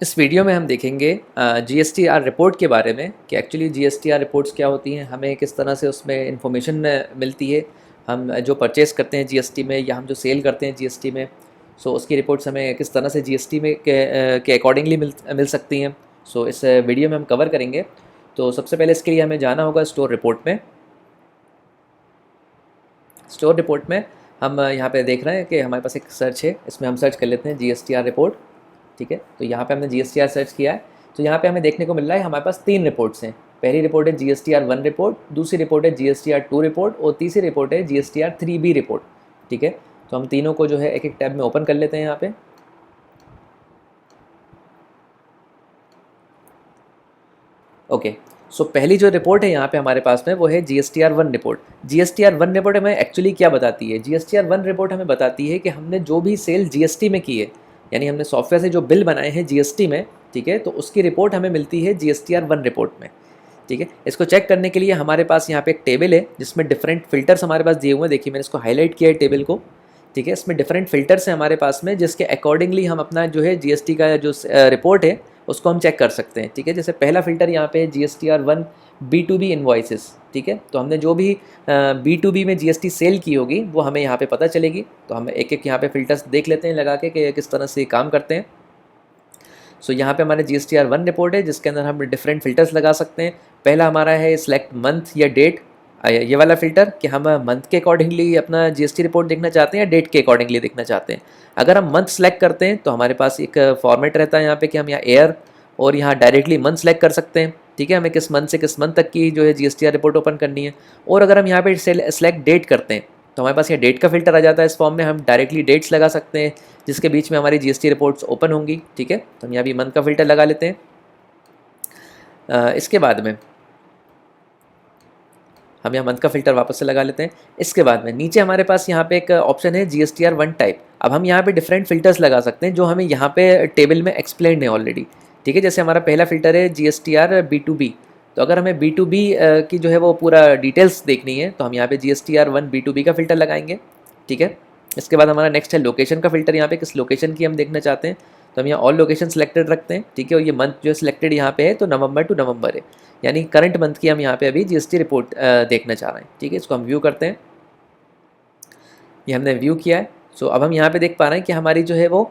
इस वीडियो में हम देखेंगे जीएसटीआर रिपोर्ट के बारे में कि एक्चुअली जीएसटीआर रिपोर्ट्स क्या होती हैं, हमें किस तरह से उसमें इंफॉर्मेशन मिलती है। हम जो परचेज़ करते हैं जीएसटी में या हम जो सेल करते हैं जीएसटी में, सो उसकी रिपोर्ट्स हमें किस तरह से जीएसटी में के अकॉर्डिंगली मिल सकती हैं। सो इस वीडियो में हम कवर करेंगे। तो सबसे पहले इसके लिए हमें जाना होगा स्टोर रिपोर्ट में। स्टोर रिपोर्ट में हम यहाँ पे देख रहे हैं कि हमारे पास एक सर्च है, इसमें हम सर्च कर लेते हैं जीएसटीआर रिपोर्ट। ठीक है, तो यहाँ पे हमने जीएसटीआर सर्च किया है। तो यहाँ पे हमें देखने को मिल रहा है हमारे पास 3 रिपोर्ट्स हैं। पहली रिपोर्ट है जीएसटीआर 1 रिपोर्ट, दूसरी रिपोर्ट है जीएसटीआर 2 रिपोर्ट और तीसरी रिपोर्ट है जीएसटीआर 3B रिपोर्ट। ठीक है, तो हम तीनों को जो है एक एक टैब में ओपन कर लेते हैं यहाँ पे। ओके, सो पहली जो रिपोर्ट है यहाँ पे हमारे पास में वो है जीएसटीआर 1 रिपोर्ट। जीएसटीआर 1 रिपोर्ट हमें एक्चुअली क्या बताती है? जीएसटीआर 1 रिपोर्ट हमें बताती है कि हमने जो भी सेल जीएसटी में की है, यानी हमने सॉफ्टवेयर से जो बिल बनाए हैं जीएसटी में, ठीक है, तो उसकी रिपोर्ट हमें मिलती है जीएसटीआर 1 रिपोर्ट में। ठीक है, इसको चेक करने के लिए हमारे पास यहाँ पे एक टेबल है जिसमें डिफरेंट फिल्टर्स हमारे पास दिए हुए हैं। देखिए मैंने इसको हाईलाइट किया है टेबल को। ठीक है, इसमें डिफरेंट फिल्टर्स हैं हमारे पास में, जिसके अकॉर्डिंगली हम अपना जो है जीएसटी का जो रिपोर्ट है उसको हम चेक कर सकते हैं। ठीक है, जैसे पहला फिल्टर यहाँ पे है जीएसटीआर 1 B2B इन्वॉइसेस। ठीक है, तो हमने जो भी B2B में जीएसटी सेल की होगी वो हमें यहाँ पे पता चलेगी। तो हम एक एक यहाँ पे फिल्टर्स देख लेते हैं लगा के कि किस तरह से काम करते हैं। सो यहाँ पे हमारे जीएसटीआर 1 रिपोर्ट है जिसके अंदर हम डिफरेंट फिल्टर्स लगा सकते हैं। पहला हमारा है सिलेक्ट मंथ या डेट, ये वाला फिल्टर कि हम मंथ के अकॉर्डिंगली अपना जीएसटी रिपोर्ट देखना चाहते हैं या डेट के अकॉर्डिंगली देखना चाहते हैं। अगर हम मंथ सेलेक्ट करते हैं तो हमारे पास एक फॉर्मेट रहता है यहाँ पे कि हम यहाँ एयर और यहाँ डायरेक्टली मंथ सेलेक्ट कर सकते हैं। ठीक है, हमें किस मंथ से किस मंथ तक की जो है जीएसटीआर रिपोर्ट ओपन करनी है। और अगर हम यहाँ पे सेलेक्ट डेट करते हैं तो हमारे पास ये डेट का फिल्टर आ जाता है। इस फॉर्म में हम डायरेक्टली डेट्स लगा सकते हैं जिसके बीच में हमारी जीएसटी रिपोर्ट्स ओपन होंगी। ठीक है, तो हम यहाँ भी मंथ का फिल्टर लगा लेते हैं। इसके बाद में हम यहाँ मंथ का फिल्टर वापस से लगा लेते हैं। इसके बाद में नीचे हमारे पास यहाँ पे एक ऑप्शन है जीएसटीआर 1 टाइप। अब हम यहाँ पे डिफरेंट फिल्टर्स लगा सकते हैं जो हमें यहाँ पे टेबल में एक्सप्लेन है ऑलरेडी। ठीक है, जैसे हमारा पहला फिल्टर है जीएसटीआर B2B। तो अगर हमें B2B की जो है वो पूरा डिटेल्स देखनी है तो हम यहाँ पे जीएसटीआर 1 B2B का फिल्टर लगाएंगे। ठीक है, इसके बाद हमारा नेक्स्ट है लोकेशन का फिल्टर। यहाँ पे किस लोकेशन की हम देखना चाहते हैं तो हम यहाँ ऑल लोकेशन सेलेक्टेड रखते हैं। ठीक है, और ये मंथ जो सिलेक्टेड यहाँ पे है तो नवंबर टू नवंबर है, यानी करंट मंथ की हम यहाँ पे अभी जीएसटी रिपोर्ट देखना चाह रहे हैं। ठीक है, इसको हम व्यू करते हैं। ये हमने व्यू किया है। सो अब हम यहाँ पे देख पा रहे हैं कि हमारी जो है वो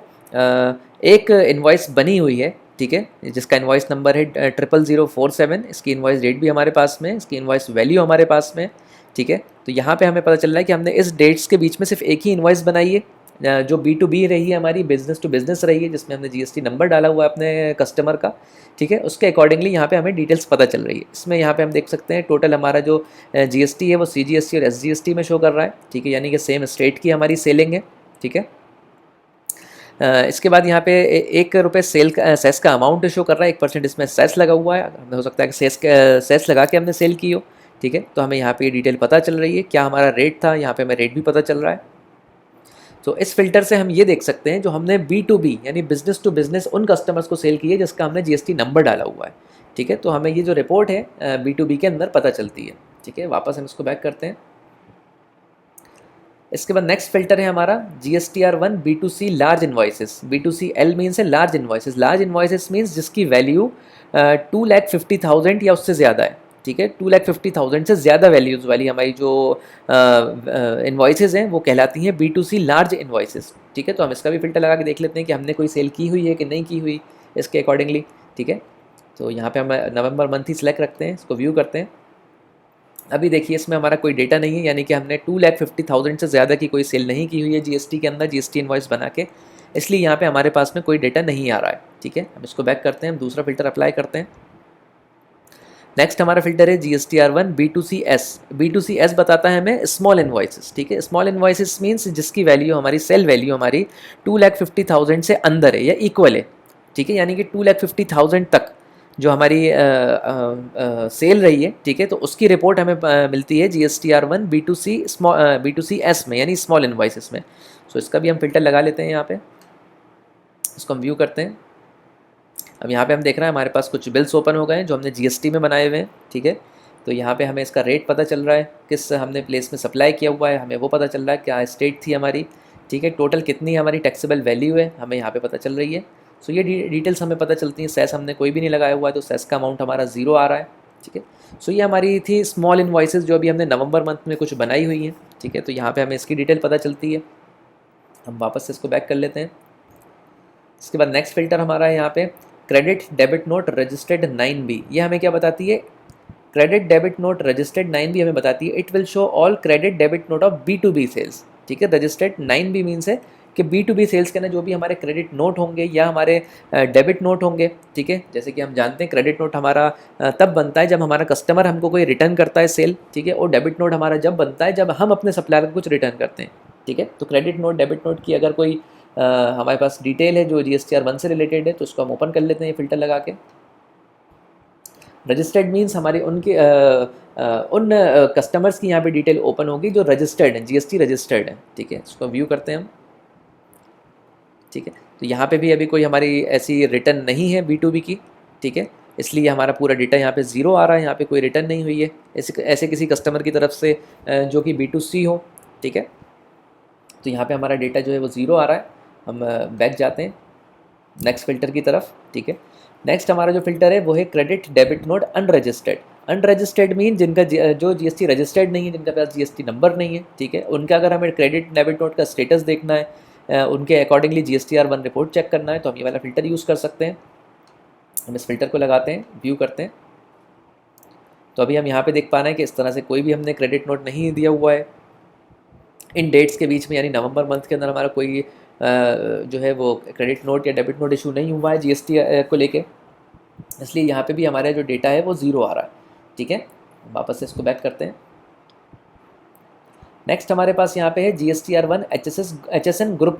एक इन्वॉइस बनी हुई है। ठीक है, जिसका इन्वॉइस नंबर है 00047। इसकी इन्वॉइस डेट भी हमारे पास में, इसकी इन्वॉइस वैल्यू हमारे पास में। ठीक है, तो यहाँ पे हमें पता चल रहा है कि हमने इस डेट्स के बीच में सिर्फ एक ही इन्वॉइस बनाई है जो B2B रही है, हमारी बिजनेस टू बिजनेस रही है, जिसमें हमने जीएसटी नंबर डाला हुआ है अपने कस्टमर का। ठीक है, उसके अकॉर्डिंगली यहाँ पे हमें डिटेल्स पता चल रही है। इसमें यहाँ पे हम देख सकते हैं टोटल हमारा जो जीएसटी है वो CGST और SGST में शो कर रहा है। ठीक है, यानी कि सेम स्टेट की हमारी सेलिंग है। ठीक है, इसके बाद यहाँ पे ₹1 सेस का अमाउंट शो कर रहा है। 1% इसमें सेस लगा हुआ है। हो सकता है कि सेस लगा के हमने सेल की हो। ठीक है, तो हमें यहाँ पे डिटेल पता चल रही है, क्या हमारा रेट था, यहाँ पे हमें रेट भी पता चल रहा है। तो इस फिल्टर से हम ये देख सकते हैं जो हमने B2B यानी बिजनेस टू बिजनेस उन कस्टमर्स को सेल की है जिसका हमने जीएसटी नंबर डाला हुआ है। ठीक है, तो हमें ये जो रिपोर्ट है B2B के अंदर पता चलती है। ठीक है, वापस हम इसको बैक करते हैं। इसके बाद नेक्स्ट फिल्टर है हमारा GSTR 1 B2C large invoices. B2C L means है large invoices. Large invoices means जिसकी वैल्यू 2,50,000 या उससे ज़्यादा है। ठीक है, 2,50,000 से ज़्यादा वैल्यूज़ वाली हमारी जो इन्वॉइसेस हैं वो कहलाती हैं B2C लार्ज इन्वॉइसेस। ठीक है, तो हम इसका भी फिल्टर लगा के देख लेते हैं कि हमने कोई सेल की हुई है कि नहीं की हुई इसके अकॉर्डिंगली। ठीक है, तो यहाँ पे हम नवंबर मंथ ही सिलेक्ट रखते हैं, इसको व्यू करते हैं। अभी देखिए इसमें हमारा कोई डेटा नहीं है, यानी कि हमने 2,50,000 से ज़्यादा की कोई सेल नहीं की हुई है जीएसटी के अंदर, जीएसटी इनवॉइस बना के, इसलिए यहाँ पे हमारे पास में कोई डेटा नहीं आ रहा है। ठीक है, हम इसको बैक करते हैं, हम दूसरा फिल्टर अप्लाई करते हैं। नेक्स्ट हमारा फिल्टर है जीएसटीआर 1 B2CS। B2CS बताता है हमें स्मॉल इन्वॉइसेस। ठीक है, स्मॉल इन्वॉइसेस मीन्स जिसकी वैल्यू हमारी सेल वैल्यू हमारी 2,50,000 से अंदर है या इक्वल है। ठीक है, यानी कि 2,50,000 तक जो हमारी सेल रही है। ठीक है, तो उसकी रिपोर्ट हमें मिलती है जीएसटीआर 1 B2CS में, यानी स्मॉल इन्वॉइसेस में। सो इसका भी हम फिल्टर लगा लेते हैं यहाँ पे, इसको हम व्यू करते हैं। अब यहाँ पे हम देख रहे हैं हमारे पास कुछ बिल्स ओपन हो गए हैं जो हमने जीएसटी में बनाए हुए हैं। ठीक है, तो यहाँ पे हमें इसका रेट पता चल रहा है, किस हमने प्लेस में सप्लाई किया हुआ है हमें वो पता चल रहा है, क्या स्टेट थी हमारी। ठीक है, टोटल कितनी हमारी टैक्सेबल वैल्यू है हमें यहाँ पे पता चल रही है। सो ये डिटेल्स हमें पता चलती हैं। सेस हमने कोई भी नहीं लगाया हुआ है तो सेस का अमाउंट हमारा 0 आ रहा है, ठीक है। सो ये हमारी थी स्मॉल इनवॉइसेस जो अभी हमने नवंबर मंथ में कुछ बनाई हुई हैं, ठीक है। तो यहाँ पे हमें इसकी डिटेल पता चलती है। हम वापस से इसको बैक कर लेते हैं। इसके बाद नेक्स्ट फिल्टर हमारा है यहाँ पे credit debit note registered 9B। ये हमें क्या बताती है? Credit debit note registered 9B हमें बताती है it will show all credit debit note of B2B sales, ठीक है। रजिस्टर्ड 9B मीन्स है कि B2B सेल्स के अंदर जो भी हमारे क्रेडिट नोट होंगे या हमारे डेबिट नोट होंगे, ठीक है। जैसे कि हम जानते हैं क्रेडिट नोट हमारा तब बनता है जब हमारा कस्टमर हमको कोई रिटर्न करता है सेल, ठीक है। और डेबिट नोट हमारा जब बनता है जब हम अपने सप्लायर को कुछ रिटर्न करते हैं, ठीक है। तो क्रेडिट नोट डेबिट नोट की अगर कोई हमारे पास डिटेल है जो GSTR 1 से रिलेटेड है तो उसको हम ओपन कर लेते हैं फिल्टर लगा के। रजिस्टर्ड मीन्स हमारे उनके उन कस्टमर्स की यहाँ पे डिटेल ओपन होगी जो रजिस्टर्ड है, GST रजिस्टर्ड है, ठीक है। इसको व्यू करते हैं हम, ठीक है। तो यहाँ पे भी अभी कोई हमारी ऐसी रिटर्न नहीं है B2B की, ठीक है। इसलिए हमारा पूरा डेटा यहाँ पे 0 आ रहा है, यहाँ पे कोई रिटर्न नहीं हुई है ऐसे किसी कस्टमर की तरफ से जो कि B2C हो, ठीक है। तो यहाँ पे हमारा डेटा जो है वो 0 आ रहा है। हम बैक जाते हैं नेक्स्ट फिल्टर की तरफ, ठीक है। नेक्स्ट हमारा जो फिल्टर है वो है credit debit note unregistered. Unregistered mean जिनका जो GST रजिस्टर्ड नहीं है, जिनका पास GST नंबर नहीं है, ठीक है। उनका अगर हमें क्रेडिट डेबिट नोट का स्टेटस देखना है, उनके अकॉर्डिंगली GSTR 1 रिपोर्ट चेक करना है तो हम ये वाला फिल्टर यूज़ कर सकते हैं। हम इस फिल्टर को लगाते हैं, व्यू करते हैं। तो अभी हम यहाँ पे देख पा रहे हैं कि इस तरह से कोई भी हमने क्रेडिट नोट नहीं दिया हुआ है इन डेट्स के बीच में, यानी नवंबर मंथ के अंदर हमारा कोई जो है वो क्रेडिट नोट या डेबिट नोट इशू नहीं हुआ है GST को लेके, इसलिए यहाँ पे भी हमारा जो डेटा है वो 0 आ रहा है, ठीक है। वापस से इसको बैक करते हैं। नेक्स्ट हमारे पास यहाँ पे है GSTR 1 HSN ग्रुप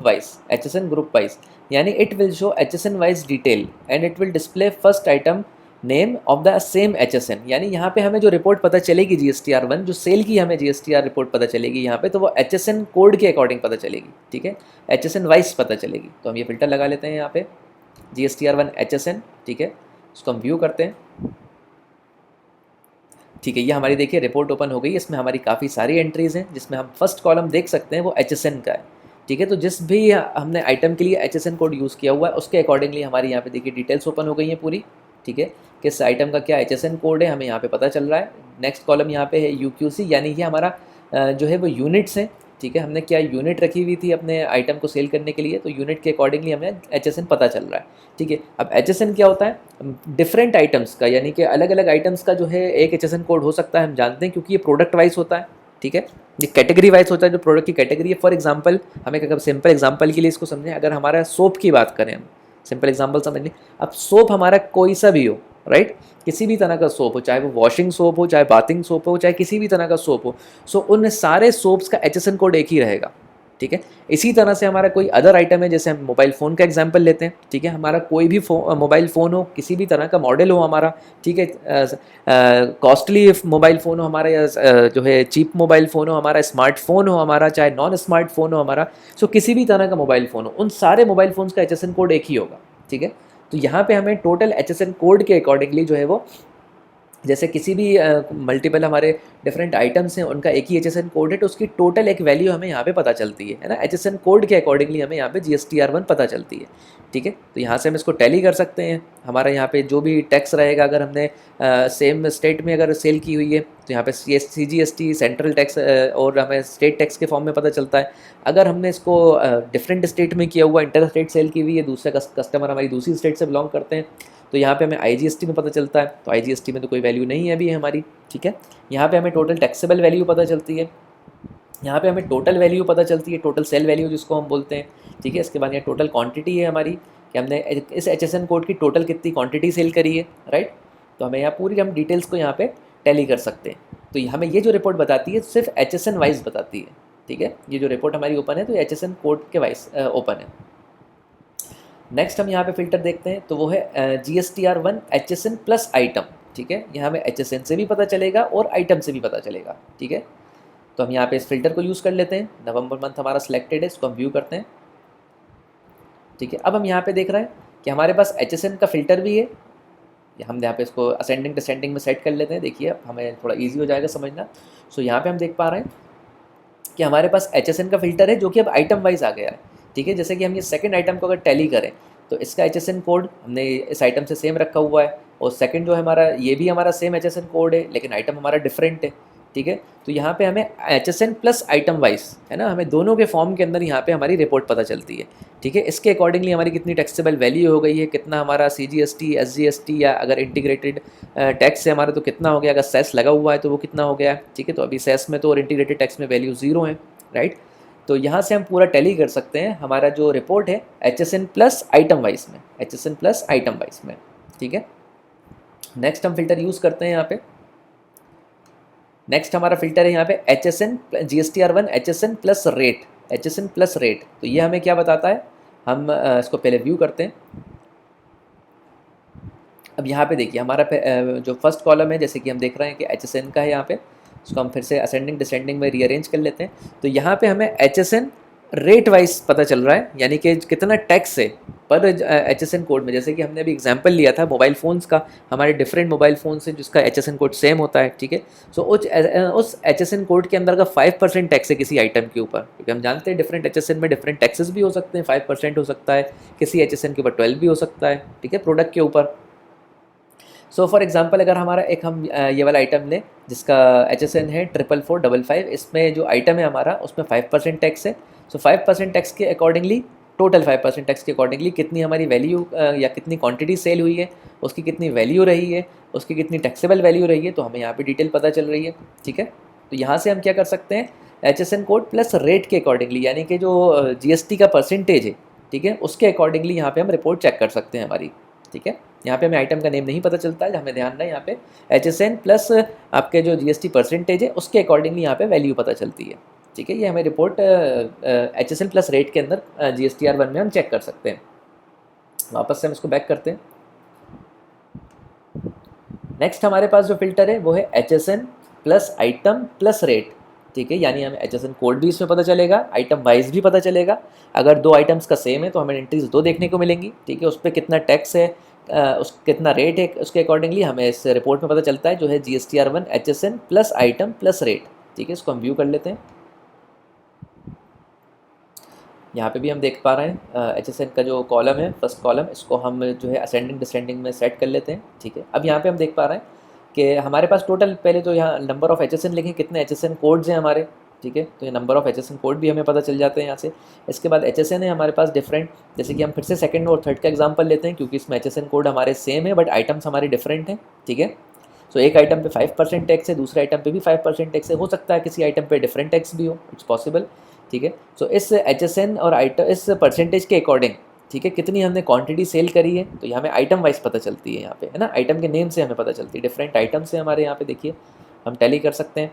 वाइज, यानी it will show HSN wise detail and it will display first item name of the same HSN। यानी यहाँ पे हमें जो रिपोर्ट पता चलेगी GSTR 1, जो सेल की हमें GSTR रिपोर्ट पता चलेगी यहाँ पे, तो वो HSN कोड के अकॉर्डिंग पता चलेगी, ठीक है। HSN वाइज पता चलेगी। तो हम ये फिल्टर लगा लेते हैं यहाँ पे GSTR 1 HSN, ठीक है। उसको हम व्यू करते हैं, ठीक है। ये हमारी देखिए रिपोर्ट ओपन हो गई। इसमें हमारी काफ़ी सारी एंट्रीज़ हैं जिसमें हम फर्स्ट कॉलम देख सकते हैं वो HSN का है, ठीक है। तो जिस भी हमने आइटम के लिए HSN कोड यूज़ किया हुआ है उसके अकॉर्डिंगली हमारी यहाँ पे देखिए डिटेल्स ओपन हो गई हैं पूरी, ठीक है। किस आइटम का क्या HSN कोड है हमें यहाँ पे पता चल रहा है। नेक्स्ट कॉलम यहाँ पे है UQC, यानी कि हमारा जो है वो यूनिट्स हैं, ठीक है। हमने क्या यूनिट रखी हुई थी अपने आइटम को सेल करने के लिए, तो यूनिट के अकॉर्डिंगली हमें HSN पता चल रहा है, ठीक है। अब HSN क्या होता है? डिफरेंट आइटम्स का, यानी कि अलग अलग आइटम्स का जो है एक HSN कोड हो सकता है, हम जानते हैं, क्योंकि ये प्रोडक्ट वाइज होता है, ठीक है। ये कैटेगरी वाइज होता है, जो प्रोडक्ट की कैटेगरी है। फॉर एग्जांपल हमें अगर सिंपल एग्जांपल के लिए इसको समझें, अगर हमारा सोप की बात करें, हम सिंपल एग्जांपल समझ लें। अब सोप हमारा कोई सा भी हो, राइट, किसी भी तरह का सोप हो, चाहे वो वॉशिंग सोप हो, चाहे बाथिंग सोप हो, चाहे किसी भी तरह का सोप हो, सो उन सारे सोप्स का HSN कोड एक ही रहेगा, ठीक है। इसी तरह से हमारा कोई अदर आइटम है, जैसे हम मोबाइल फ़ोन का एग्जांपल लेते हैं, ठीक है। हमारा कोई भी मोबाइल फ़ोन हो, किसी भी तरह का मॉडल हो हमारा, ठीक है, कॉस्टली मोबाइल फ़ोन हो हमारा, या जो है चीप मोबाइल फ़ोन हो हमारा, स्मार्टफोन हो हमारा, चाहे नॉन स्मार्टफोन हो हमारा, सो किसी भी तरह का मोबाइल फ़ोन हो, उन सारे मोबाइल फ़ोन्स का HSN कोड एक ही होगा, ठीक है। तो यहाँ पे हमें टोटल HSN कोड के अकॉर्डिंगली जो है वो, जैसे किसी भी मल्टीपल हमारे डिफरेंट आइटम्स हैं उनका एक ही HSN कोड है, तो उसकी टोटल एक वैल्यू हमें यहाँ पे पता चलती है ना। HSN कोड के अकॉर्डिंगली हमें यहाँ पे GSTR 1 पता चलती है, ठीक है। तो यहाँ से हम इसको टैली कर सकते हैं। हमारा यहाँ पे जो भी टैक्स रहेगा, अगर हमने सेम स्टेट में अगर सेल की हुई है तो यहाँ पे CGST सेंट्रल टैक्स और हमें स्टेट टैक्स के फॉर्म में पता चलता है। अगर हमने इसको डिफरेंट स्टेट में किया हुआ, इंटर स्टेट सेल की हुई है, दूसरे कस्टमर हमारी दूसरी स्टेट से बिलोंग करते हैं, तो यहाँ पे हमें IGST में पता चलता है। तो IGST में तो कोई वैल्यू नहीं है अभी हमारी, ठीक है। यहाँ पे हमें टोटल टैक्सेबल वैल्यू पता चलती है, यहाँ पे हमें टोटल वैल्यू पता चलती है, टोटल सेल वैल्यू जिसको हम बोलते हैं, ठीक है। इसके बाद यहाँ टोटल क्वांटिटी है हमारी, कि हमने इस HSN कोड की टोटल कितनी क्वांटिटी सेल करी है, राइट। तो हमें यहाँ पूरी हम डिटेल्स को यहाँ पे टैली कर सकते हैं। तो हमें ये जो रिपोर्ट बताती है सिर्फ HSN वाइज बताती है, ठीक है। ये जो रिपोर्ट हमारी ओपन है तो HSN कोड के वाइज ओपन है। नेक्स्ट हम यहाँ पे फिल्टर देखते हैं, तो वो है GSTR 1 HSN प्लस आइटम, ठीक है। यहाँ हमें HSN से भी पता चलेगा और आइटम से भी पता चलेगा, ठीक है। तो हम यहाँ पे इस फिल्टर को यूज़ कर लेते हैं। नवंबर मंथ हमारा सिलेक्टेड है, इसको हम व्यू करते हैं, ठीक है। अब हम यहाँ पे देख रहे हैं कि हमारे पास HSN का फिल्टर भी है। हम यहाँ पे इसको असेंडिंग डिसेंडिंग में सेट कर लेते हैं। देखिए अब हमें थोड़ा ईजी हो जाएगा समझना। सो यहाँ पे हम देख पा रहे हैं कि हमारे पास HSN का फिल्टर है जो कि अब आइटम वाइज आ गया है, ठीक है। जैसे कि हम ये सेकंड आइटम को अगर टैली करें, तो इसका HSN कोड हमने इस आइटम से सेम रखा हुआ है, और सेकंड जो है हमारा, ये भी हमारा सेम HSN कोड है लेकिन आइटम हमारा डिफरेंट है, ठीक है। तो यहाँ पे हमें HSN प्लस आइटम वाइज, है ना, हमें दोनों के फॉर्म के अंदर यहाँ पे हमारी रिपोर्ट पता चलती है, ठीक है। इसके अकॉर्डिंगली हमारी कितनी टैक्सेबल वैल्यू हो गई है, कितना हमारा CGST SGST या अगर इंटीग्रेटेड टैक्स है हमारा तो कितना हो गया, अगर सेस लगा हुआ है तो वो कितना हो गया, ठीक है। तो अभी सेस में तो और इंटीग्रेटेड टैक्स में वैल्यू 0 है, राइट। तो यहाँ से हम पूरा टैली कर सकते हैं हमारा जो रिपोर्ट है HSN प्लस आइटम वाइज में, HSN प्लस आइटम वाइज में, ठीक है। नेक्स्ट हम फिल्टर यूज़ करते हैं यहाँ पे, नेक्स्ट हमारा फिल्टर है यहाँ पे HSN GSTR1 HSN plus rate, HSN plus rate. तो ये हमें क्या बताता है, हम इसको पहले व्यू करते हैं। अब यहाँ पे देखिए हमारा जो फर्स्ट कॉलम है, जैसे कि हम देख रहे हैं कि HSN का है यहाँ पे, इसको हम फिर से असेंडिंग डिसेंडिंग में रीअरेंज कर लेते हैं। तो यहाँ पे हमें HSN रेट वाइज पता चल रहा है, यानी कि कितना टैक्स है पर HSN कोड में। जैसे कि हमने अभी एग्जांपल लिया था मोबाइल फ़ोन्स का, हमारे डिफरेंट मोबाइल फ़ोन से जिसका HSN कोड सेम होता है, ठीक है। सो उस HSN कोड के अंदर का 5% टैक्स है किसी आइटम के ऊपर, क्योंकि हम जानते हैं डिफरेंट HSN में डिफरेंट टैक्सेस भी हो सकते हैं, 5% हो सकता है, किसी HSN के ऊपर 12 भी हो सकता है, ठीक है, प्रोडक्ट के ऊपर। सो फॉर एग्जांपल अगर हमारा एक हम ये वाला आइटम लें जिसका HSN है 44455, इसमें जो आइटम है हमारा उसमें 5% टैक्स है। सो 5% टैक्स के अकॉर्डिंगली, टोटल 5% टैक्स के अकॉर्डिंगली कितनी हमारी वैल्यू या कितनी क्वांटिटी सेल हुई है, उसकी कितनी वैल्यू रही है, उसकी कितनी टैक्सेबल वैल्यू रही है, तो हमें यहाँ पे डिटेल पता चल रही है, ठीक है। तो यहाँ से हम क्या कर सकते हैं, HSN कोड प्लस रेट के अकॉर्डिंगली, यानी कि जो GST का परसेंटेज है, ठीक है, उसके अकॉर्डिंगली यहाँ पे हम रिपोर्ट चेक कर सकते हैं हमारी, ठीक है। यहाँ पे हमें आइटम का नेम नहीं पता चलता है, हमें ध्यान रहे यहाँ पे HSN प्लस आपके जो GST परसेंटेज है उसके अकॉर्डिंगली यहाँ पे वैल्यू पता चलती है, ठीक है। ये हमें रिपोर्ट HSN प्लस रेट के अंदर GSTR1 में हम चेक कर सकते हैं। वापस से हम इसको बैक करते हैं। नेक्स्ट हमारे पास जो फिल्टर है वो है HSN plus item plus rate, ठीक है। यानी हमें HSN कोड भी इसमें पता चलेगा, आइटम वाइज भी पता चलेगा। अगर दो आइटम्स का सेम है तो हमें एंट्रीज दो देखने को मिलेंगी, ठीक है। उस पर कितना टैक्स है, उस कितना रेट है, उसके अकॉर्डिंगली हमें इस रिपोर्ट में पता चलता है, जो है GSTR1 HSN plus item plus rate, ठीक है। इसको हम व्यू कर लेते हैं। यहाँ पे भी हम देख पा रहे हैं HSN का जो कॉलम है, फर्स्ट कॉलम, इसको हम जो है असेंडिंग डिसेंडिंग में सेट कर लेते हैं, ठीक है। अब यहाँ पे हम देख पा रहे हैं कि हमारे पास टोटल, पहले तो यहाँ नंबर ऑफ़ HSN लिखें, कितने HSN कोड्स हैं हमारे, ठीक है। तो ये नंबर ऑफ़ HSN कोड भी हमें पता चल जाते हैं यहाँ से। इसके बाद HSN है हमारे पास डिफरेंट, जैसे कि हम फिर से सेकंड और थर्ड का एग्जांपल लेते हैं, क्योंकि इसमें HSN कोड हमारे सेम है बट आइटम्स हमारे डिफरेंट हैं, ठीक है। सो एक आइटम पे 5% टैक्स है, दूसरे आइटम पे भी 5% टैक्स है, हो सकता है किसी आइटम पे डिफरेंट टैक्स भी हो, इट्स पॉसिबल, ठीक है। सो इस HSN और आइटम, इस परसेंटेज के अकॉर्डिंग, ठीक है, कितनी हमने क्वांटिटी सेल करी है, तो ये हमें आइटम वाइज पता चलती है यहाँ पे, है ना, आइटम के नेम से हमें पता चलती है, डिफरेंट आइटम से हमारे यहाँ पे देखिए हम टैली कर सकते हैं।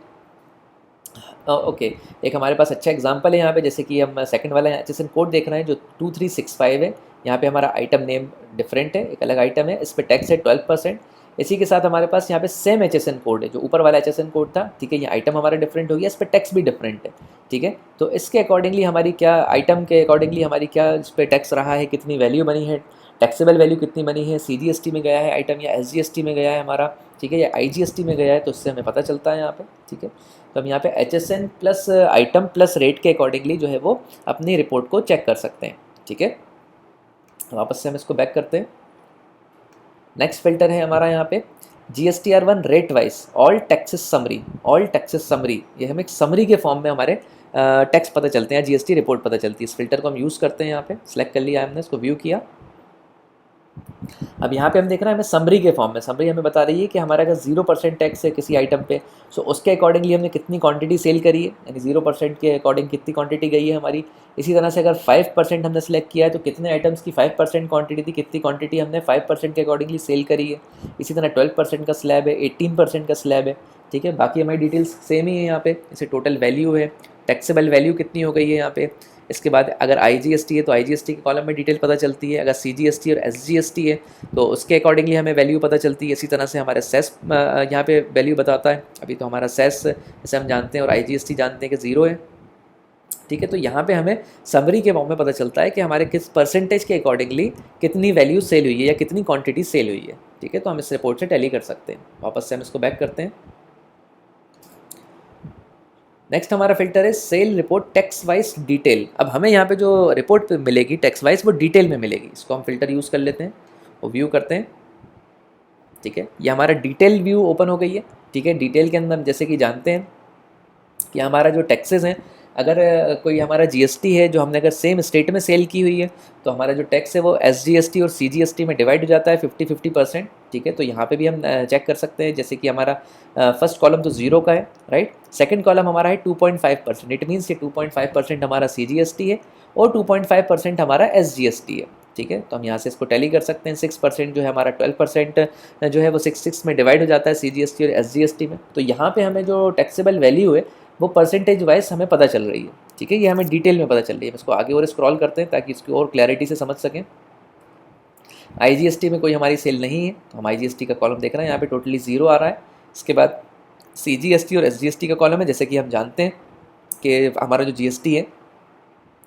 ओके, एक हमारे पास अच्छा एग्जांपल है यहाँ पे, जैसे कि हम सेकंड वाला HSN कोड देख रहे हैं जो 2365 है। यहाँ पे हमारा आइटम नेम डिफरेंट है, एक अलग आइटम है, इस पर टैक्स है 12%। इसी के साथ हमारे पास यहाँ पे सेम HSN कोड है, जो ऊपर वाला HSN कोड था, ठीक है। ये आइटम हमारा डिफरेंट हो गया, इस पर टैक्स भी डिफरेंट है, ठीक है। तो इसके अकॉर्डिंगली हमारी क्या, आइटम के अकॉर्डिंगली हमारी क्या इस पर टैक्स रहा है, कितनी वैल्यू बनी है, टैक्सेबल वैल्यू कितनी बनी है, CGST में गया है आइटम या SGST में गया है हमारा, ठीक है, या IGST में गया है, तो इससे हमें पता चलता है यहाँ पे, ठीक है। तो हम यहाँ पे HSN plus item plus rate के अकॉर्डिंगली जो है वो अपनी रिपोर्ट को चेक कर सकते हैं, ठीक है। वापस से हम इसको बैक करते हैं। नेक्स्ट फिल्टर है हमारा यहाँ पे GSTR1 rate wise all taxes summary, all taxes summary, ये हमें एक समरी के फॉर्म में हमारे टैक्स पता चलते हैं, GST रिपोर्ट पता चलती है। इस फिल्टर को हम यूज़ करते हैं, यहाँ पे सिलेक्ट कर लिया हमने, इसको व्यू किया। अब यहाँ पे हम देख रहे हैं हमें समरी के फॉर्म में, समरी हमें बता रही है कि हमारा अगर 0% टैक्स है किसी आइटम पे, सो उसके अकॉर्डिंगली हमने कितनी क्वांटिटी सेल करी है, यानी 0% के अकॉर्डिंग कितनी क्वांटिटी गई है हमारी। इसी तरह से अगर 5% हमने सेलेक्ट किया है तो कितने आइटम्स की 5% क्वांटिटी थी, कितनी क्वांटिटी हमने 5% के अकॉर्डिंगली सेल करी है। इसी तरह 12% का स्लैब है, 18% का स्लैब है, ठीक है। बाकी हमारी डिटेल्स सेम ही है यहाँ पे, जैसे टोटल वैल्यू है, टैक्सेबल वैल्यू कितनी हो गई है यहाँ पे। इसके बाद अगर IGST है तो IGST के कॉलम में डिटेल पता चलती है, अगर CGST और SGST है तो उसके अकॉर्डिंगली हमें वैल्यू पता चलती है। इसी तरह से हमारे सेस यहाँ पे वैल्यू बताता है, अभी तो हमारा सेस जैसे हम जानते हैं और IGST जानते हैं कि 0 है, ठीक है। तो यहाँ पे हमें समरी के फॉर्म में पता चलता है कि हमारे किस परसेंटेज के अकॉर्डिंगली कितनी वैल्यू सेल हुई है या कितनी क्वान्टिटी सेल हुई है, ठीक है। तो हम इस रिपोर्ट से टैली कर सकते हैं। वापस से हम इसको बैक करते हैं। नेक्स्ट हमारा फिल्टर है sale report tax wise detail. अब हमें यहाँ पे जो रिपोर्ट मिलेगी टेक्स्ट वाइज वो डिटेल में मिलेगी, इसको हम फिल्टर यूज़ कर लेते हैं और व्यू करते हैं। ठीक है, ये हमारा डिटेल व्यू ओपन हो गई है। ठीक है, डिटेल के अंदर जैसे कि जानते हैं कि हमारा जो टैक्सेस हैं, अगर कोई हमारा जीएसटी है जो हमने अगर सेम स्टेट में सेल की हुई है तो हमारा जो टैक्स है वो एसजीएसटी और सीजीएसटी में डिवाइड हो जाता है 50-50%। ठीक है, तो यहाँ पे भी हम चेक कर सकते हैं, जैसे कि हमारा फर्स्ट कॉलम तो जीरो का है, राइट। सेकंड कॉलम हमारा है 2.5%। इट मीन्स ये 2.5% हमारा सीजीएसटी है और 2.5% हमारा एसजीएसटी है। ठीक है, तो हम यहाँ से इसको टैली कर सकते हैं। 6% जो है हमारा 12% जो है वो 6 में डिवाइड हो जाता है सीजीएसटी और एसजीएसटी में। तो यहाँ पे हमें जो टैक्सेबल वैल्यू है वो परसेंटेज वाइज हमें पता चल रही है। ठीक है, ये हमें डिटेल में पता चल रही है। इसको आगे और स्क्रॉल करते हैं ताकि इसकी और क्लैरिटी से समझ सकें। आईजीएसटी में कोई हमारी सेल नहीं है तो हम आईजीएसटी का कॉलम देख रहे हैं, यहाँ पे टोटली जीरो आ रहा है। इसके बाद सीजीएसटी और एसजीएसटी का कॉलम है। जैसे कि हम जानते हैं कि हमारा जो जीएसटी है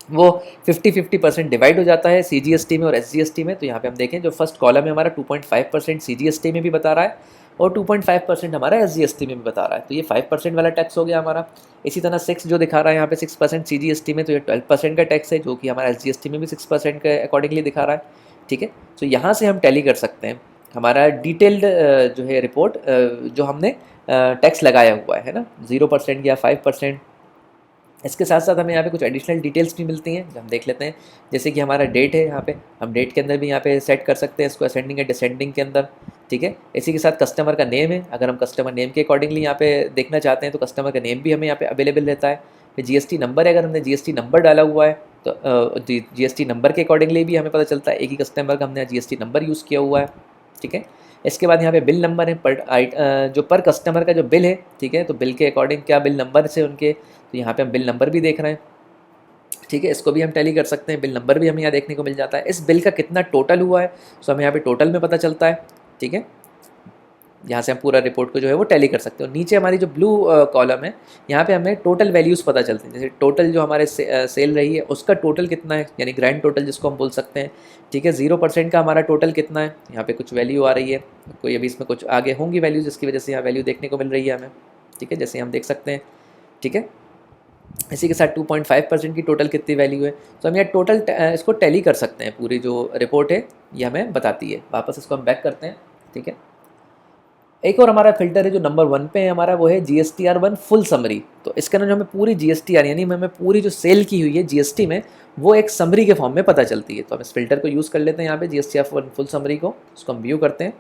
वो 50-50% डिवाइड हो जाता है सीजीएसटी में और एसजीएसटी में। तो यहाँ पे हम देखें जो फर्स्ट कॉलम है हमारा 2.5% सीजीएसटी में भी बता रहा है और 2.5% हमारा एसजीएसटी में भी बता रहा है। तो ये 5% वाला टैक्स हो गया हमारा। इसी तरह 6 जो दिखा रहा है यहाँ पे 6% सीजीएसटी में, तो ये 12% का टैक्स है जो कि हमारा एसजीएसटी में भी 6% के अकॉर्डिंगली दिखा रहा है। ठीक है, तो यहाँ से हम टैली कर सकते हैं हमारा डिटेल्ड जो है रिपोर्ट जो हमने टैक्स लगाया हुआ है ना, 0% या 5%। इसके साथ साथ हमें यहाँ पे कुछ एडिशनल डिटेल्स भी मिलती हैं जो हम देख लेते हैं। जैसे कि हमारा डेट है, यहाँ पे हम डेट के अंदर भी यहाँ पे सेट कर सकते हैं इसको असेंडिंग या डिसेंडिंग के अंदर। ठीक है, इसी के साथ कस्टमर का नेम है, अगर हम कस्टमर नेम के अकॉर्डिंगली यहाँ पे देखना चाहते हैं तो कस्टमर का नेम भी हमें यहाँ पे अवेलेबल रहता है। फिर जीएसटी नंबर है, अगर हमने जीएसटी नंबर डाला हुआ है तो जीएसटी नंबर के अकॉर्डिंगली भी हमें पता चलता है एक ही कस्टमर का हमने जीएसटी नंबर यूज़ किया हुआ है। ठीक है, इसके बाद यहाँ पे बिल नंबर है जो पर कस्टमर का जो बिल है। ठीक है, तो बिल के अकॉर्डिंग क्या बिल नंबर से उनके, तो यहाँ पे हम बिल नंबर भी देख रहे हैं। ठीक है, इसको भी हम टैली कर सकते हैं, बिल नंबर भी हमें यहाँ देखने को मिल जाता है। इस बिल का कितना टोटल हुआ है तो हमें यहाँ पे टोटल में पता चलता है। ठीक है, यहाँ से हम पूरा रिपोर्ट को जो है वो टैली कर सकते हो। नीचे हमारी जो ब्लू कॉलम है यहाँ पे हमें टोटल वैल्यूज़ पता चलते हैं, जैसे टोटल जो हमारे सेल रही है उसका टोटल कितना है, यानी ग्रैंड टोटल जिसको हम बोल सकते हैं। ठीक है, 0% का हमारा टोटल कितना है, यहाँ पे कुछ वैल्यू आ रही है, कोई अभी इसमें कुछ आगे होंगी वैल्यूज़ जिसकी वजह से यहाँ वैल्यू देखने को मिल रही है हमें। ठीक है, जैसे हम देख सकते हैं। ठीक है, इसी के साथ 2.5% की टोटल कितनी वैल्यू है, तो हम यहाँ टोटल इसको टैली कर सकते हैं। पूरी जो रिपोर्ट है ये हमें बताती है। वापस इसको हम बैक करते हैं। ठीक है, एक और हमारा फिल्टर है जो नंबर 1 पे है हमारा, वो है GSTR1 फुल समरी। तो इसके अंदर जो हमें पूरी GSTR यानी हमें पूरी जो सेल की हुई है जीएसटी में वो एक समरी के फॉर्म में पता चलती है। तो हम इस फिल्टर को यूज़ कर लेते हैं यहाँ पे GSTR1 फुल समरी को, उसको हम व्यू करते हैं।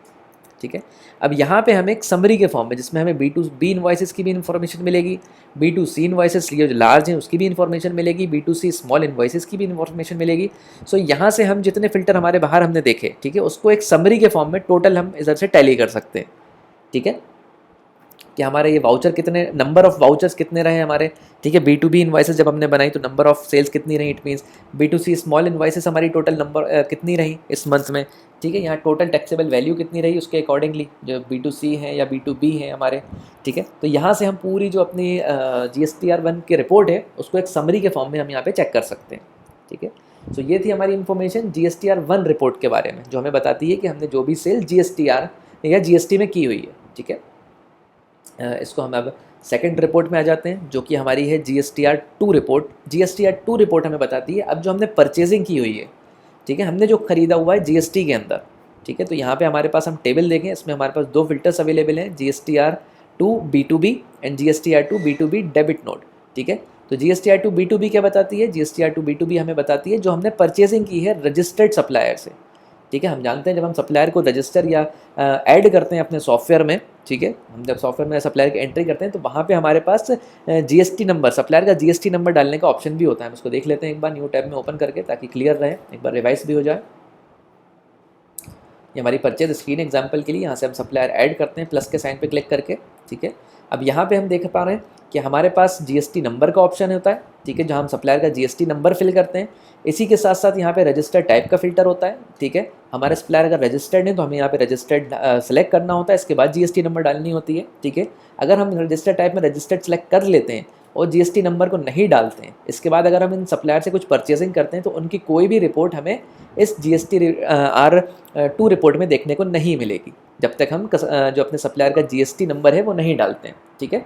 ठीक है, अब यहाँ पे हमें एक समरी के फॉर्म में जिसमें हमें B2B इन्वॉइसेस की भी इन्फॉर्मेशन मिलेगी, B2C इन्वॉइसेस जो लार्ज हैं उसकी भी इन्फॉर्मेशन मिलेगी, B2C स्मॉल इन्वॉइसेस की भी इन्फॉर्मेशन मिलेगी। सो यहाँ से हम जितने फिल्टर हमारे बाहर हमने देखे, ठीक है, उसको एक समरी के फॉर्म में टोटल हम इधर से टैली कर सकते हैं। ठीक है, कि हमारे ये वाउचर कितने, नंबर ऑफ वाउचर्स कितने रहे हमारे। ठीक है, B2B इन्वाइसेस जब हमने बनाई तो नंबर ऑफ सेल्स कितनी रही, it means B2C small invoices हमारी टोटल नंबर कितनी रही इस मंथ में। ठीक है, यहाँ टोटल टैक्सेबल वैल्यू कितनी रही उसके अकॉर्डिंगली जो B2C है या B2B है हमारे। ठीक है, तो यहाँ से हम पूरी जो अपनी GSTR1 की रिपोर्ट है उसको एक समरी के फॉर्म में हम यहाँ पे चेक कर सकते हैं। ठीक है, तो ये थी हमारी इन्फॉर्मेशन GSTR1 रिपोर्ट के बारे में, जो हमें बताती है कि हमने जो भी सेल GSTR या GST में की हुई है। ठीक है, इसको हम अब सेकंड रिपोर्ट में आ जाते हैं जो कि हमारी है GSTR2 रिपोर्ट। GSTR2 रिपोर्ट हमें बताती है अब जो हमने परचेजिंग की हुई है, ठीक है, हमने जो खरीदा हुआ है GST के अंदर। ठीक है, तो यहाँ पे हमारे पास हम टेबल देखें, इसमें हमारे पास 2 फिल्टर्स अवेलेबल हैं, GSTR2 B2B and GSTR2 B2B debit note. ठीक है, तो GSTR2 B2B क्या बताती है, GSTR2 B2B हमें बताती है जो हमने परचेजिंग की है रजिस्टर्ड सप्लायर से। ठीक है, हम जानते हैं जब हम सप्लायर को रजिस्टर या ऐड करते हैं अपने सॉफ्टवेयर में, ठीक है, हम जब सॉफ्टवेयर में सप्लायर की एंट्री करते हैं तो वहाँ पे हमारे पास GST नंबर, सप्लायर का GST नंबर डालने का ऑप्शन भी होता है। हम उसको देख लेते हैं एक बार न्यू टैब में ओपन करके ताकि क्लियर रहे, एक बार रिवाइज भी हो जाए। ये हमारी परचेज स्क्रीन एग्जाम्पल के लिए, यहाँ से हम सप्लायर ऐड करते हैं प्लस के साइन पे क्लिक करके। ठीक है, अब यहाँ पे हम देख पा रहे हैं कि हमारे पास GST नंबर का ऑप्शन होता है। ठीक है, जहाँ हम सप्लायर का GST नंबर फिल करते हैं। इसी के साथ साथ यहाँ पे रजिस्टर्ड टाइप का फिल्टर होता है। ठीक है, हमारे सप्लायर अगर रजिस्टर्ड है तो हमें यहाँ पे रजिस्टर्ड सेलेक्ट करना होता है, इसके बाद GST नंबर डालनी होती है। ठीक है, अगर हम रजिस्टर्ड टाइप में रजिस्टर्ड सेलेक्ट कर लेते हैं और GST नंबर को नहीं डालते हैं, इसके बाद अगर हम इन सप्लायर से कुछ परचेजिंग करते हैं तो उनकी कोई भी रिपोर्ट हमें इस GSTR2 रिपोर्ट में देखने को नहीं मिलेगी जब तक हम जो अपने सप्लायर का GST नंबर है वो नहीं डालते हैं। ठीक है,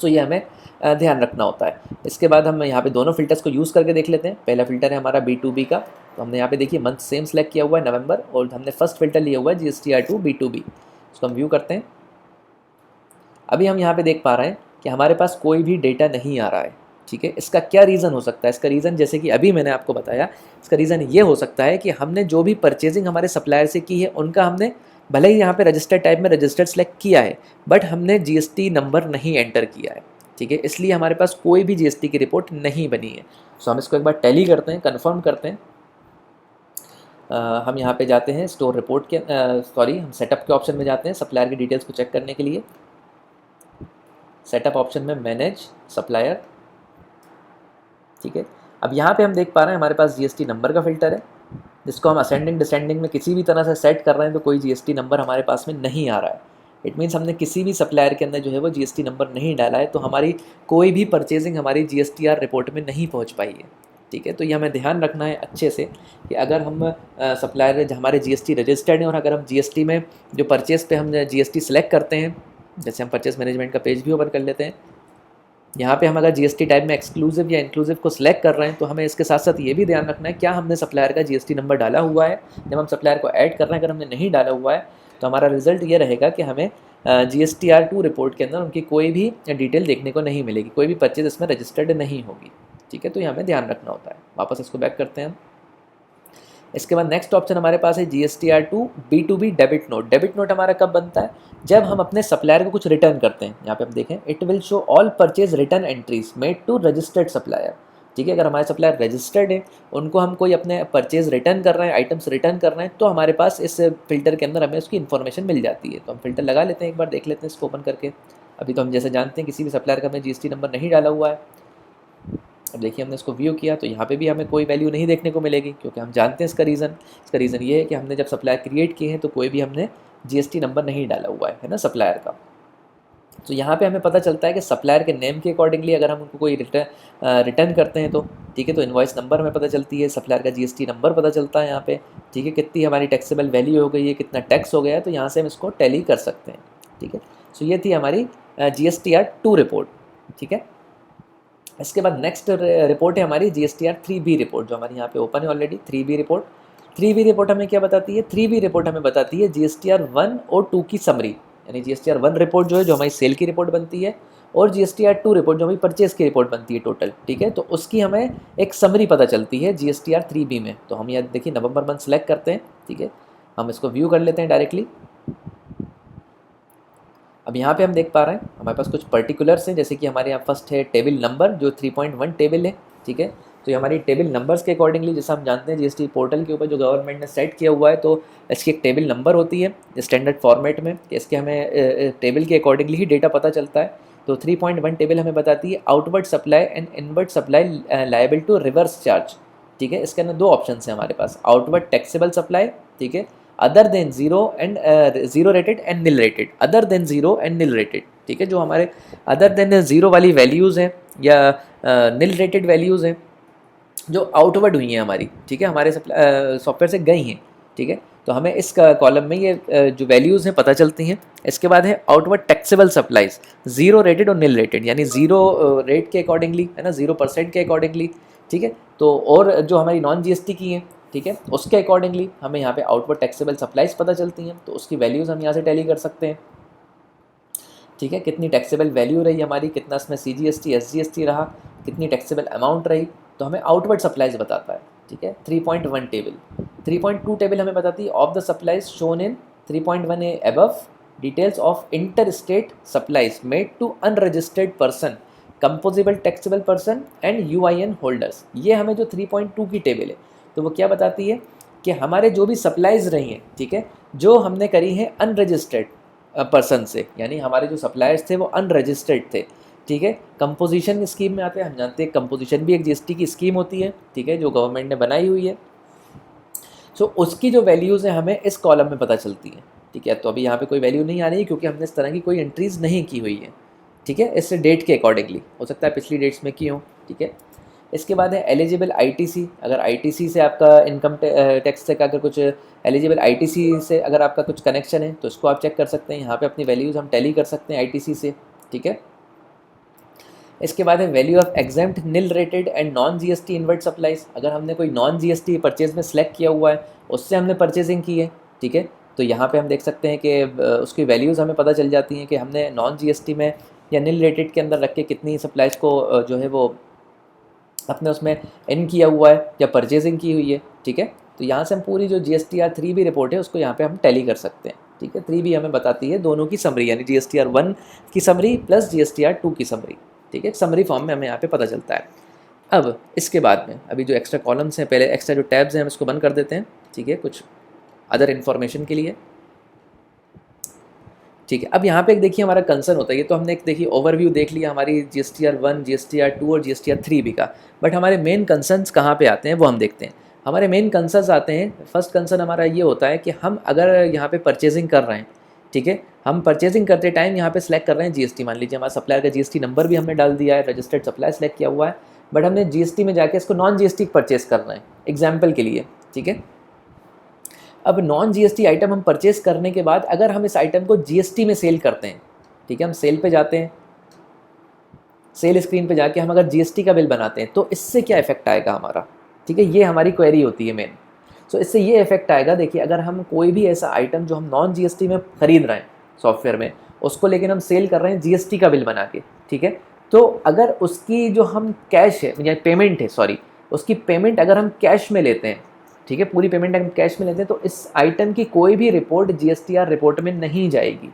सो ये हमें ध्यान रखना होता है। इसके बाद हम यहाँ पे दोनों फ़िल्टर्स को यूज़ करके देख लेते हैं। पहला फ़िल्टर है हमारा B2B का, तो हमने यहाँ पे देखिए मंथ सेम सेलेक्ट किया हुआ है नवंबर, और हमने फर्स्ट फ़िल्टर लिया हुआ है GSTR2 B2B। इसको हम व्यू करते हैं। अभी हम यहाँ पे देख पा रहे हैं कि हमारे पास कोई भी डेटा नहीं आ रहा है, ठीक है। इसका क्या रीज़न हो सकता है? इसका रीज़न जैसे कि अभी मैंने आपको बताया, इसका रीज़न ये हो सकता है कि हमने जो भी परचेजिंग हमारे सप्लायर से की है उनका हमने भले ही यहाँ पे रजिस्टर्ड टाइप में रजिस्टर्ड सेलेक्ट किया है, बट हमने जीएसटी नंबर नहीं एंटर किया है, ठीक है। इसलिए हमारे पास कोई भी जीएसटी की रिपोर्ट नहीं बनी है। सो हम इसको एक बार टैली करते हैं, कन्फर्म करते हैं। हम यहाँ पे जाते हैं स्टोर रिपोर्ट के हम सेटअप के ऑप्शन में जाते हैं सप्लायर की डिटेल्स को चेक करने के लिए। सेटअप ऑप्शन में मैनेज सप्लायर, ठीक है। अब यहाँ पे हम देख पा रहे हैं हमारे पास जीएसटी नंबर का फ़िल्टर है, जिसको हम असेंडिंग डिसेंडिंग में किसी भी तरह से सेट कर रहे हैं तो कोई जीएसटी नंबर हमारे पास में नहीं आ रहा है। इट मीन्स हमने किसी भी सप्लायर के अंदर जो है वो जीएसटी नंबर नहीं डाला है, तो हमारी कोई भी परचेजिंग हमारी जीएसटीआर रिपोर्ट में नहीं पहुँच पाई है, ठीक है। तो ये हमें ध्यान रखना है अच्छे से कि अगर हम सप्लायर हमारे जीएसटी रजिस्टर्ड हैं और अगर हम जीएसटी में जो परचेज़ पे हम जीएसटी सेलेक्ट करते हैं, जैसे हम परचेज मैनेजमेंट का पेज भी ओपन कर लेते हैं, यहाँ पे हम अगर जीएसटी टाइप में एक्सक्लूसिव या इंक्लूसिव को सिलेक्ट कर रहे हैं तो हमें इसके साथ साथ ये भी ध्यान रखना है क्या हमने सप्लायर का जीएसटी नंबर डाला हुआ है। जब हम सप्लायर को ऐड कर रहे हैं अगर हमने नहीं डाला हुआ है तो हमारा रिजल्ट ये रहेगा कि हमें GSTR2 रिपोर्ट के अंदर उनकी कोई भी डिटेल देखने को नहीं मिलेगी, कोई भी परचेज इसमें रजिस्टर्ड नहीं होगी, ठीक है। तो ये हमें ध्यान रखना होता है। वापस इसको बैक करते हैं हम। इसके बाद नेक्स्ट ऑप्शन हमारे पास है GSTR2 B2B debit note. Debit note हमारा कब बनता है? जब हम अपने सप्लायर को कुछ रिटर्न करते हैं। यहाँ पे हम देखें, it will show all purchase return entries made to registered supplier, ठीक है। अगर हमारे सप्लायर रजिस्टर्ड है, उनको हम कोई अपने परचेज रिटर्न कर रहे हैं, आइटम्स रिटर्न कर रहे हैं, तो हमारे पास इस फिल्टर के अंदर हमें उसकी इन्फॉर्मेशन मिल जाती है। तो हम फिल्टर लगा लेते हैं, एक बार देख लेते हैं इसको ओपन करके। अभी तो हम जैसे जानते हैं किसी भी सप्लायर का हमें जीएसटी नंबर नहीं डाला हुआ है। अब देखिए हमने इसको व्यू किया तो यहाँ पे भी हमें कोई वैल्यू नहीं देखने को मिलेगी, क्योंकि हम जानते हैं इसका रीज़न ये है कि हमने जब सप्लायर क्रिएट किए हैं तो कोई भी हमने जीएसटी नंबर नहीं डाला हुआ है ना सप्लायर का। तो यहाँ पे हमें पता चलता है कि सप्लायर के नेम के अकॉर्डिंगली अगर हम उनको कोई रिटर्न करते हैं तो ठीक है, तो इनवॉइस नंबर हमें पता चलती है, सप्लायर का जीएसटी नंबर पता चलता है यहाँ पे, ठीक है। कितनी हमारी टैक्सेबल वैल्यू हो गई है, कितना टैक्स हो गया है, तो यहाँ से हम इसको टैली कर सकते हैं, ठीक है। सो ये थी हमारी GSTR2 रिपोर्ट, ठीक है। इसके बाद नेक्स्ट रिपोर्ट है हमारी GSTR3B रिपोर्ट, जो हमारी यहाँ पे ओपन है ऑलरेडी। 3B रिपोर्ट हमें क्या बताती है? 3B रिपोर्ट हमें बताती है GSTR1 और 2 की समरी, यानी GSTR1 रिपोर्ट जो है जो हमारी सेल की रिपोर्ट बनती है, और GSTR2 रिपोर्ट जो हमारी परचेज की रिपोर्ट बनती है टोटल, ठीक है। तो उसकी हमें एक समरी पता चलती है GSTR3B में। तो हम यहाँ देखिए नवंबर मंथ सेलेक्ट करते हैं, ठीक है। हम इसको व्यू कर लेते हैं डायरेक्टली। अब यहाँ पे हम देख पा रहे हैं हमारे पास कुछ पर्टिकुलर्स हैं, जैसे कि हमारे यहाँ फर्स्ट है टेबल नंबर जो 3.1 टेबल है, ठीक है। तो ये हमारी टेबल नंबर्स के अकॉर्डिंगली, जैसा हम जानते हैं जीएसटी पोर्टल के ऊपर जो गवर्नमेंट ने सेट किया हुआ है, तो इसकी एक टेबल नंबर होती है स्टैंडर्ड फॉर्मेट में, इसके हमें टेबल के अकॉर्डिंगली ही डेटा पता चलता है। तो 3.1 टेबल हमें बताती है outward supply and inward supply liable to reverse charge, ठीक है। इसके अंदर दो ऑप्शन है हमारे पास, आउटवर्ड टैक्सेबल सप्लाई, ठीक है, other than zero and zero rated and nil rated, other than zero and nil rated, ठीक है। जो हमारे अदर देन जीरो वाली वैल्यूज़ हैं या नील रेटेड वैल्यूज़ हैं जो आउटवर्ड हुई हैं हमारी, ठीक है, हमारे सॉफ्टवेयर से गई हैं, ठीक है। तो हमें इस कॉलम में ये जो वैल्यूज़ हैं पता चलती हैं। इसके बाद है outward taxable supplies, zero rated और नील रेटेड, यानी जीरो रेट के अकॉर्डिंगली, है ना, 0% के अकॉर्डिंगली, ठीक है। तो और जो हमारी नॉन जीएसटी की हैं, ठीक है, उसके अकॉर्डिंगली हमें यहाँ पे आउटवर्ड टैक्सेबल सप्लाईज पता चलती हैं, तो उसकी वैल्यूज़ हम यहाँ से टैली कर सकते हैं, ठीक है। कितनी टैक्सेबल वैल्यू रही हमारी, कितना इसमें CGST SGST रहा, कितनी टैक्सेबल अमाउंट रही, तो हमें आउटवर्ड सप्लाईज बताता है, ठीक है। 3.1 टेबल। 3.2 टेबल हमें बताती है of the supplies shown in 3.1 above details of inter state supplies made to unregistered person, composable taxable person and UIN holders. ये हमें जो 3.2 की टेबल है तो वो क्या बताती है कि हमारे जो भी सप्लाईज रही हैं, ठीक है, जो हमने करी हैं अनरजिस्टर्ड पर्सन से, यानी हमारे जो सप्लायर्स थे वो अनरजिस्टर्ड थे, ठीक है। कंपोजिशन स्कीम में आते हैं, हम जानते हैं कंपोजिशन भी एक GST की स्कीम होती है, ठीक है, जो गवर्नमेंट ने बनाई हुई है। सो उसकी जो वैल्यूज़ हैं हमें इस कॉलम में पता चलती हैं, ठीक है। तो अभी यहाँ पे कोई वैल्यू नहीं आ रही है क्योंकि हमने इस तरह की कोई एंट्रीज़ नहीं की हुई है, ठीक है, इस डेट के अकॉर्डिंगली, हो सकता है पिछली डेट्स में की हो, ठीक है। इसके बाद है एलिजिबल ITC, अगर ITC से आपका इनकम टैक्स से अगर कुछ एलिजिबल ITC से अगर आपका कुछ कनेक्शन है तो इसको आप चेक कर सकते हैं। यहाँ पे अपनी वैल्यूज़ हम टैली कर सकते हैं ITC से, ठीक है। इसके बाद है value of exempt nil rated and non GST invert supplies. अगर हमने कोई नॉन जीएसटी परचेज में सेलेक्ट किया हुआ है, उससे हमने परचेजिंग की है, ठीक है, तो यहाँ पे हम देख सकते हैं कि उसकी वैल्यूज़ हमें पता चल जाती हैं कि हमने नॉन जीएसटी में या निल रेटेड के अंदर रख के कितनी सप्लाईज को जो है वो अपने उसमें इन किया हुआ है या परचेजिंग की हुई है, ठीक है। तो यहाँ से हम पूरी जो GSTR 3 भी रिपोर्ट है उसको यहाँ पे हम टैली कर सकते हैं, ठीक है। 3 भी हमें बताती है दोनों की समरी, यानी GSTR 1 की समरी प्लस GSTR 2 की समरी, ठीक है। समरी फॉर्म में हमें यहाँ पे पता चलता है। अब इसके बाद में अभी जो एक्स्ट्रा कॉलम्स हैं, पहले एक्स्ट्रा जो टैब्स हैं हम इसको बंद कर देते हैं, ठीक है, कुछ अदर इन्फॉर्मेशन के लिए, ठीक है। अब यहाँ पे एक देखिए हमारा कंसर्न होता है, ये तो हमने एक देखिए ओवरव्यू देख लिया हमारी GSTR 1, GSTR 2 और GSTR 3 भी का, बट हमारे मेन कंसर्न्स कहाँ पे आते हैं वो हम देखते हैं। हमारे मेन कंसर्न्स आते हैं, फर्स्ट कंसर्न हमारा ये होता है कि हम अगर यहाँ पे परचेजिंग कर रहे हैं, ठीक है, हम परचेजिंग करते टाइम यहाँ पे सेलेक्ट कर रहे हैं GST, मान लीजिए हमारा सप्लायर का GST नंबर भी हमने डाल दिया है, रजिस्टर्ड सप्लाई सेलेक्ट किया हुआ है, बट हमने GST में जाके इसको नॉन GST परचेज कर रहे हैं एग्जाम्पल के लिए, ठीक है। अब नॉन GST आइटम हम परचेस करने के बाद अगर हम इस आइटम को GST में सेल करते हैं, ठीक है, हम सेल पे जाते हैं, सेल स्क्रीन पे जाके हम अगर GST का बिल बनाते हैं तो इससे क्या इफेक्ट आएगा हमारा, ठीक है, ये हमारी क्वेरी होती है मेन। सो इससे ये इफेक्ट आएगा, देखिए अगर हम कोई भी ऐसा आइटम जो हम नॉन GST में ख़रीद रहे हैं सॉफ्टवेयर में, उसको लेकिन हम सेल कर रहे हैं GST का बिल बना के, ठीक है, तो अगर उसकी जो हम कैश है या पेमेंट है, सॉरी, उसकी पेमेंट अगर हम कैश में लेते हैं, ठीक है, पूरी पेमेंट अगर हम कैश में लेते हैं तो इस आइटम की कोई भी रिपोर्ट GSTR रिपोर्ट में नहीं जाएगी,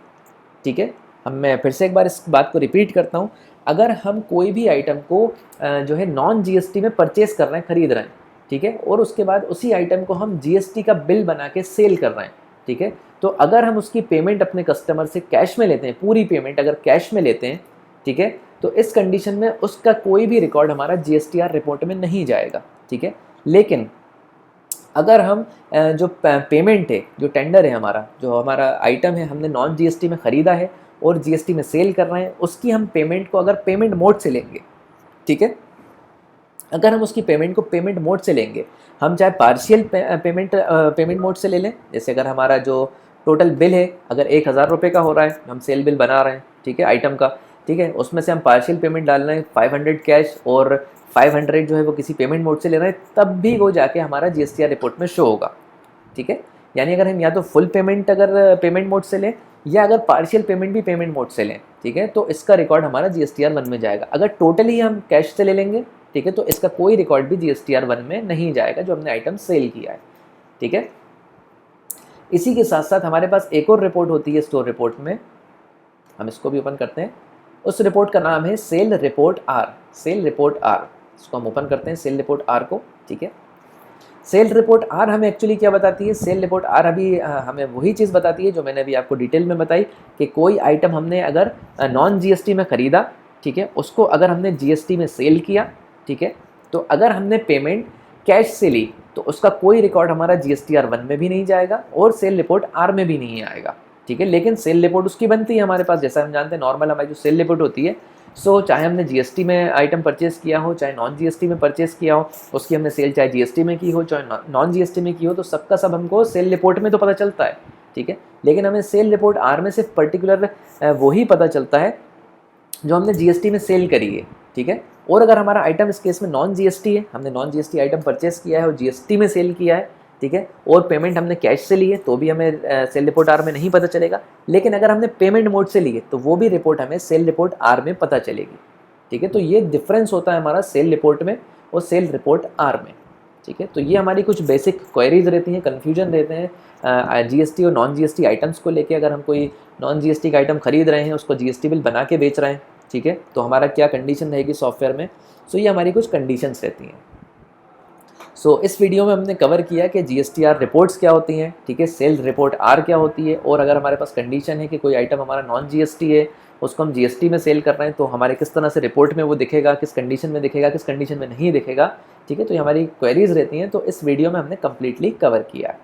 ठीक है। अब मैं फिर से एक बार इस बात को रिपीट करता हूँ, अगर हम कोई भी आइटम को जो है नॉन GST में परचेस कर रहे हैं, ख़रीद रहे हैं, ठीक है, और उसके बाद उसी आइटम को हम GST का बिल बना के सेल कर रहे हैं, ठीक है, तो अगर हम उसकी पेमेंट अपने कस्टमर से कैश में लेते हैं, पूरी पेमेंट अगर कैश में लेते हैं, ठीक है, तो इस कंडीशन में उसका कोई भी रिकॉर्ड हमारा GSTR रिपोर्ट में नहीं जाएगा, ठीक है। लेकिन अगर हम जो पेमेंट है, जो टेंडर है हमारा, जो हमारा आइटम है हमने नॉन GST में ख़रीदा है और GST में सेल कर रहे हैं, उसकी हम पेमेंट को अगर पेमेंट मोड से लेंगे, ठीक है, अगर हम उसकी पेमेंट को पेमेंट मोड से लेंगे, हम चाहे पार्शियल पेमेंट मोड से ले लें, जैसे अगर हमारा जो टोटल बिल है अगर 1000 रुपये का हो रहा है, हम सेल बिल बना रहे हैं, ठीक है, आइटम का, ठीक है, उसमें से हम पार्शियल पेमेंट डाल रहे हैं 500 कैश और 500 जो है वो किसी पेमेंट मोड से ले रहे हैं, तब भी वो जाके हमारा GSTR रिपोर्ट में शो होगा, ठीक है। यानी अगर हम या तो फुल पेमेंट अगर पेमेंट मोड से लें या अगर पार्शियल पेमेंट भी पेमेंट मोड से लें, ठीक है, तो इसका रिकॉर्ड हमारा GSTR 1 में जाएगा। अगर टोटली हम कैश से ले लेंगे, ठीक है, तो इसका कोई रिकॉर्ड भी GSTR 1 में नहीं जाएगा जो हमने आइटम सेल किया है, ठीक है। इसी के साथ साथ हमारे पास एक और रिपोर्ट होती है स्टोर रिपोर्ट में, हम इसको भी ओपन करते हैं। उस रिपोर्ट का नाम है sale report R, sale report R, इसको हम ओपन करते हैं सेल रिपोर्ट आर को, ठीक है। सेल रिपोर्ट आर हमें एक्चुअली क्या बताती है, सेल रिपोर्ट आर अभी हमें वही चीज़ बताती है जो मैंने अभी आपको डिटेल में बताई कि कोई आइटम हमने अगर नॉन GST में ख़रीदा, ठीक है, उसको अगर हमने GST में सेल किया, ठीक है, तो अगर हमने पेमेंट कैश से ली तो उसका कोई रिकॉर्ड हमारा GSTR 1 में भी नहीं जाएगा और सेल रिपोर्ट आर में भी नहीं आएगा, ठीक है। लेकिन सेल रिपोर्ट उसकी बनती है हमारे पास, जैसा हम जानते हैं नॉर्मल हमारी जो सेल रिपोर्ट होती है, सो चाहे हमने GST में आइटम परचेस किया हो, चाहे नॉन GST में परचेस किया हो, उसकी हमने सेल चाहे GST में की हो चाहे नॉन GST में की हो, तो सबका सब हमको सेल रिपोर्ट में तो पता चलता है, ठीक है। लेकिन हमें सेल रिपोर्ट आर में सिर्फ पर्टिकुलर वही पता चलता है जो हमने GST में सेल करी है, ठीक है। और अगर हमारा आइटम इस केस में नॉन GST है, हमने नॉन GST आइटम परचेस किया है और GST में सेल किया है, ठीक है, और पेमेंट हमने कैश से ली है, तो भी हमें सेल रिपोर्ट आर में नहीं पता चलेगा। लेकिन अगर हमने पेमेंट मोड से ली है तो वो भी रिपोर्ट हमें सेल रिपोर्ट आर में पता चलेगी, ठीक है। तो ये डिफरेंस होता है हमारा सेल रिपोर्ट में और सेल रिपोर्ट आर में, ठीक है। तो ये हमारी कुछ बेसिक क्वेरीज रहती हैं, कन्फ्यूजन रहते हैं GST और नॉन GST आइटम्स को लेके। अगर हम कोई नॉन GST का आइटम खरीद रहे हैं, उसको GST बिल बना के बेच रहे हैं, ठीक है, तो हमारा क्या कंडीशन रहेगी सॉफ्टवेयर में। सो ये हमारी कुछ कंडीशंस रहती हैं। सो इस वीडियो में हमने कवर किया कि GSTR रिपोर्ट्स क्या होती हैं, ठीक है, सेल रिपोर्ट आर क्या होती है, और अगर हमारे पास कंडीशन है कि कोई आइटम हमारा नॉन GST है, उसको हम GST में सेल कर रहे हैं, तो हमारे किस तरह से रिपोर्ट में वो दिखेगा, किस कंडीशन में दिखेगा, किस कंडीशन में नहीं दिखेगा, ठीक है। तो ये हमारी क्वेरीज रहती हैं, तो इस वीडियो में हमने कम्प्लीटली कवर किया है।